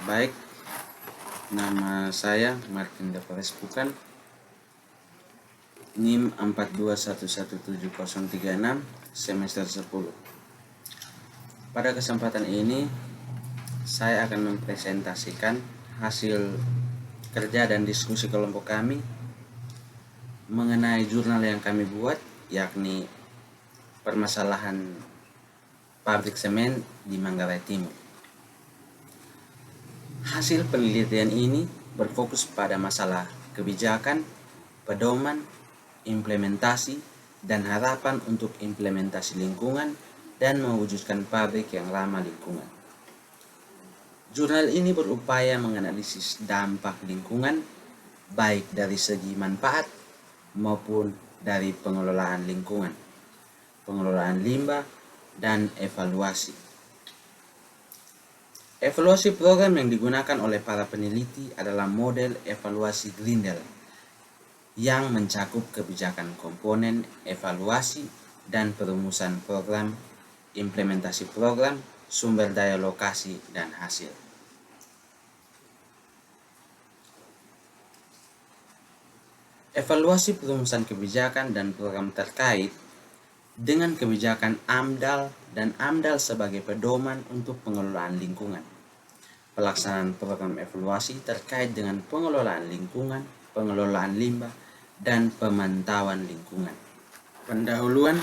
Baik, nama saya Martin Dapares Bukan, NIM 42117036, semester 10. Pada kesempatan ini, saya akan mempresentasikan hasil kerja dan diskusi kelompok kami mengenai jurnal yang kami buat, yakni permasalahan pabrik semen di Manggarai Timur. Hasil penelitian ini berfokus pada masalah kebijakan, pedoman, implementasi, dan harapan untuk implementasi lingkungan dan mewujudkan pabrik yang ramah lingkungan. Jurnal ini berupaya menganalisis dampak lingkungan, baik dari segi manfaat maupun dari pengelolaan lingkungan, pengelolaan limbah, dan evaluasi. Evaluasi program yang digunakan oleh para peneliti adalah model evaluasi Grindel yang mencakup kebijakan komponen, evaluasi, dan perumusan program, implementasi program, sumber daya lokasi, dan hasil. Evaluasi perumusan kebijakan dan program terkait dengan kebijakan AMDAL dan AMDAL sebagai pedoman untuk pengelolaan lingkungan. Pelaksanaan program evaluasi terkait dengan pengelolaan lingkungan, pengelolaan limbah, dan pemantauan lingkungan. Pendahuluan,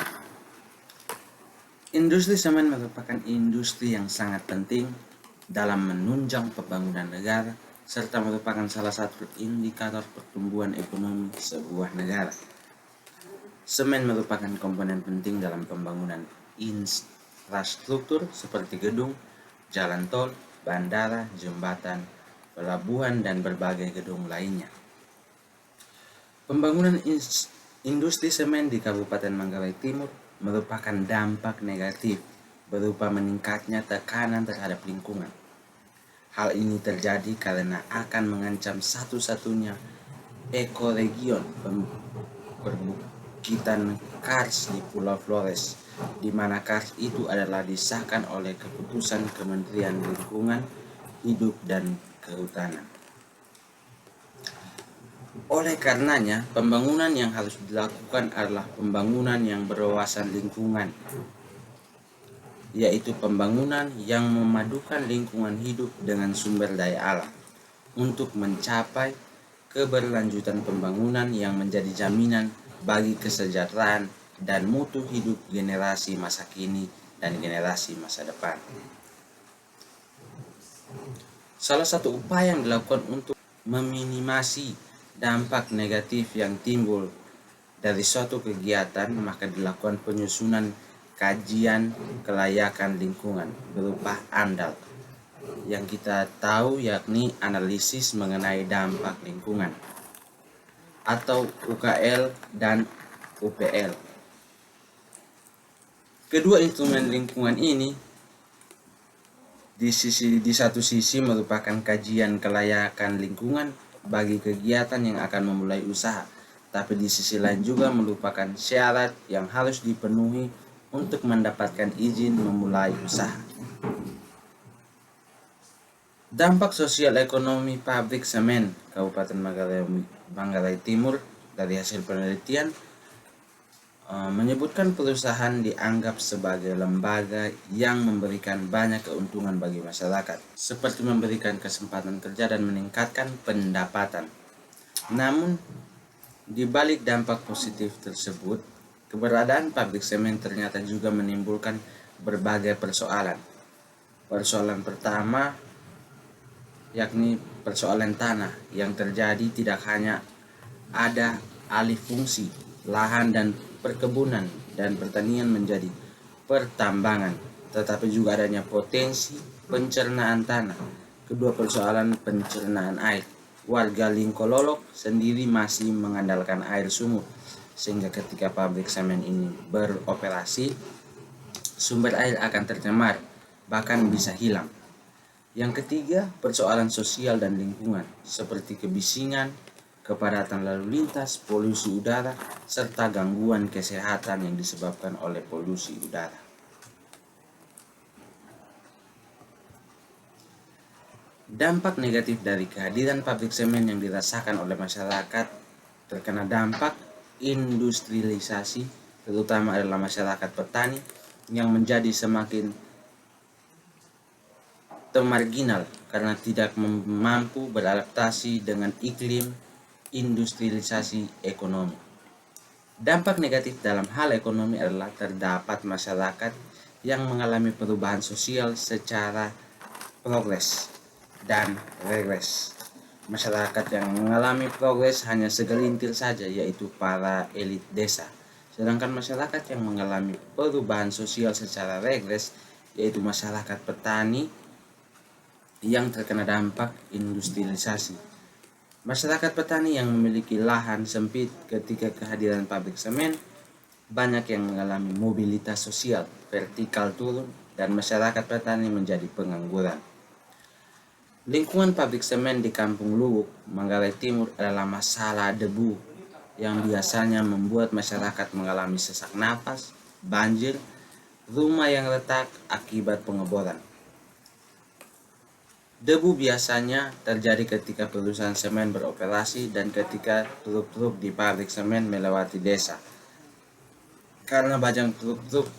industri semen merupakan industri yang sangat penting dalam menunjang pembangunan negara serta merupakan salah satu indikator pertumbuhan ekonomi sebuah negara. Semen merupakan komponen penting dalam pembangunan infrastruktur seperti gedung, jalan tol, bandara, jembatan, pelabuhan, dan berbagai gedung lainnya. Pembangunan industri semen di Kabupaten Manggarai Timur merupakan dampak negatif berupa meningkatnya tekanan terhadap lingkungan. Hal ini terjadi karena akan mengancam satu-satunya ekoregion perbukitan kars di Pulau Flores, di mana kars itu adalah disahkan oleh keputusan Kementerian Lingkungan Hidup dan Kehutanan. Oleh karenanya, pembangunan yang harus dilakukan adalah pembangunan yang berwawasan lingkungan, yaitu pembangunan yang memadukan lingkungan hidup dengan sumber daya alam untuk mencapai keberlanjutan pembangunan yang menjadi jaminan bagi kesejahteraan dan mutu hidup generasi masa kini dan generasi masa depan. Salah satu upaya yang dilakukan untuk meminimasi dampak negatif yang timbul dari suatu kegiatan, maka dilakukan penyusunan kajian kelayakan lingkungan berupa AMDAL yang kita tahu, yakni analisis mengenai dampak lingkungan, atau UKL dan UPL. Kedua instrumen lingkungan ini di satu sisi merupakan kajian kelayakan lingkungan bagi kegiatan yang akan memulai usaha, tapi di sisi lain juga merupakan syarat yang harus dipenuhi untuk mendapatkan izin memulai usaha. Dampak sosial ekonomi pabrik semen Kabupaten Manggarai Timur dari hasil penelitian menyebutkan perusahaan dianggap sebagai lembaga yang memberikan banyak keuntungan bagi masyarakat, seperti memberikan kesempatan kerja dan meningkatkan pendapatan. Namun, di balik dampak positif tersebut, keberadaan pabrik semen ternyata juga menimbulkan berbagai persoalan. Persoalan pertama yakni persoalan tanah yang terjadi tidak hanya ada alih fungsi lahan dan perkebunan dan pertanian menjadi pertambangan, tetapi juga adanya potensi pencernaan tanah. Kedua, persoalan pencernaan air. Warga Lingkololok sendiri masih mengandalkan air sumur, sehingga ketika pabrik semen ini beroperasi, sumber air akan tercemar, bahkan bisa hilang. Yang ketiga, persoalan sosial dan lingkungan, seperti kebisingan, kepadatan lalu lintas, polusi udara, serta gangguan kesehatan yang disebabkan oleh polusi udara. Dampak negatif dari kehadiran pabrik semen yang dirasakan oleh masyarakat terkena dampak industrialisasi, terutama adalah masyarakat petani yang menjadi semakin termarginal karena tidak mampu beradaptasi dengan iklim industrialisasi ekonomi. Dampak negatif dalam hal ekonomi adalah terdapat masyarakat yang mengalami perubahan sosial secara progres dan regres. Masyarakat yang mengalami progres hanya segelintir saja, yaitu para elit desa. Sedangkan masyarakat yang mengalami perubahan sosial secara regres, yaitu masyarakat petani yang terkena dampak industrialisasi. Masyarakat petani yang memiliki lahan sempit ketika kehadiran pabrik semen, banyak yang mengalami mobilitas sosial vertikal turun dan masyarakat petani menjadi pengangguran. Lingkungan pabrik semen di Kampung Luwuk, Manggarai Timur adalah masalah debu yang biasanya membuat masyarakat mengalami sesak napas, banjir, rumah yang retak akibat pengeboran. Debu biasanya terjadi ketika perusahaan semen beroperasi dan ketika truk-truk di pabrik semen melewati desa. Karena banyak truk-truk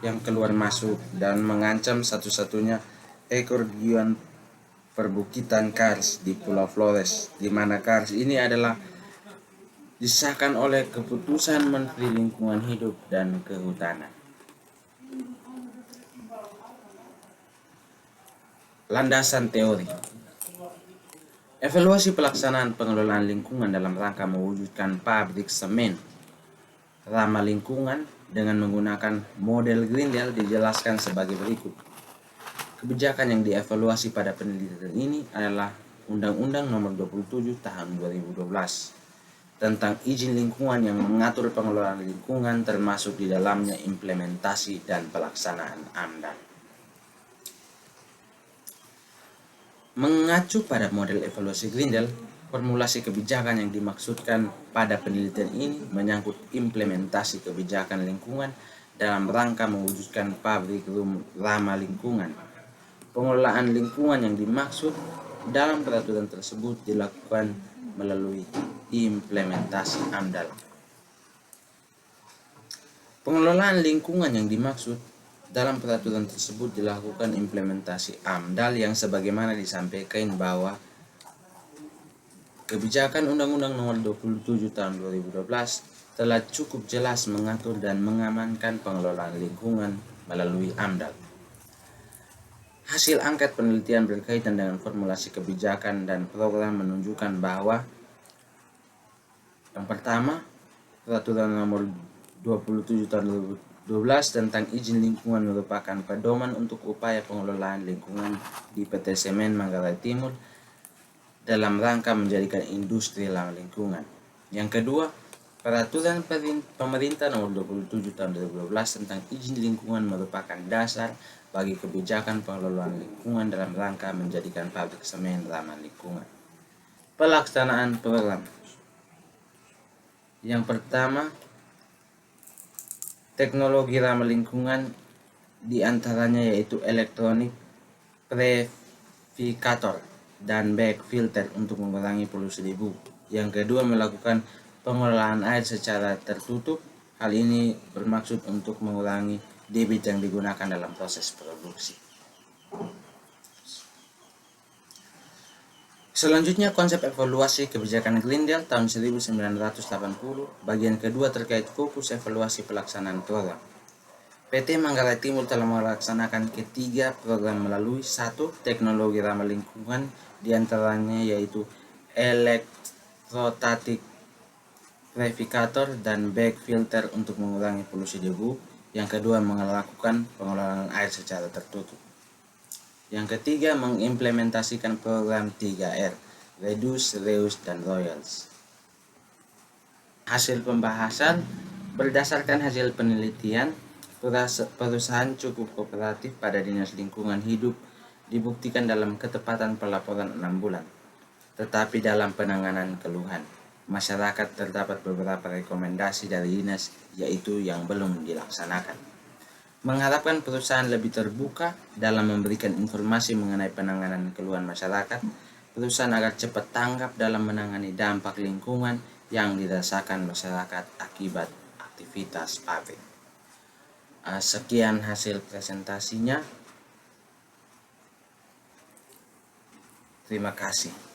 yang keluar masuk dan mengancam satu-satunya ekorgian perbukitan Kars di Pulau Flores, di mana Kars ini adalah disahkan oleh keputusan Menteri Lingkungan Hidup dan Kehutanan. Landasan teori. Evaluasi pelaksanaan pengelolaan lingkungan dalam rangka mewujudkan pabrik semen ramah lingkungan dengan menggunakan model Greendale dijelaskan sebagai berikut. Kebijakan yang dievaluasi pada penelitian ini adalah Undang-Undang Nomor 27 Tahun 2012 tentang izin lingkungan yang mengatur pengelolaan lingkungan, termasuk di dalamnya implementasi dan pelaksanaan AMDAL. Mengacu pada model evaluasi Greendale, formulasi kebijakan yang dimaksudkan pada penelitian ini menyangkut implementasi kebijakan lingkungan dalam rangka mewujudkan pabrik ramah lingkungan. Pengelolaan lingkungan yang dimaksud dalam peraturan tersebut dilakukan melalui implementasi AMDAL. Pengelolaan lingkungan yang dimaksud dalam peraturan tersebut dilakukan implementasi AMDAL yang sebagaimana disampaikan bahwa kebijakan Undang-Undang Nomor 27 Tahun 2012 telah cukup jelas mengatur dan mengamankan pengelolaan lingkungan melalui AMDAL. Hasil angket penelitian berkaitan dengan formulasi kebijakan dan program menunjukkan bahwa yang pertama, peraturan nomor 27 tahun 2012 tentang izin lingkungan merupakan pedoman untuk upaya pengelolaan lingkungan di PT Semen Manggarai Timur dalam rangka menjadikan industri ramah lingkungan. Yang kedua, peraturan pemerintah nomor 27 tahun 2012 tentang izin lingkungan merupakan dasar bagi kebijakan pengelolaan lingkungan dalam rangka menjadikan pabrik semen ramah lingkungan. Pelaksanaan program. Yang pertama, teknologi ramah lingkungan diantaranya yaitu elektronik purificator dan bag filter untuk mengurangi polusi debu. Yang kedua, melakukan pengolahan air secara tertutup. Hal ini bermaksud untuk mengurangi debit yang digunakan dalam proses produksi. Selanjutnya, konsep evaluasi kebijakan Greendale tahun 1980, bagian kedua terkait fokus evaluasi pelaksanaan program. PT Manggarai Timur telah melaksanakan ketiga program melalui 1. Teknologi ramah lingkungan, diantaranya yaitu elektrostatik purificator dan bag filter untuk mengurangi polusi debu. Yang kedua, melakukan pengelolaan air secara tertutup. Yang ketiga, mengimplementasikan program 3R, Reduce, Reuse, dan Royals. Hasil pembahasan. Berdasarkan hasil penelitian, perusahaan cukup kooperatif pada Dinas Lingkungan Hidup dibuktikan dalam ketepatan pelaporan 6 bulan. Tetapi dalam penanganan keluhan masyarakat terdapat beberapa rekomendasi dari dinas yaitu yang belum dilaksanakan. mengharapkan perusahaan lebih terbuka dalam memberikan informasi mengenai penanganan keluhan masyarakat perusahaan agar cepat tanggap dalam menangani dampak lingkungan yang dirasakan masyarakat akibat aktivitas pabrik. Sekian hasil presentasinya. Terima kasih.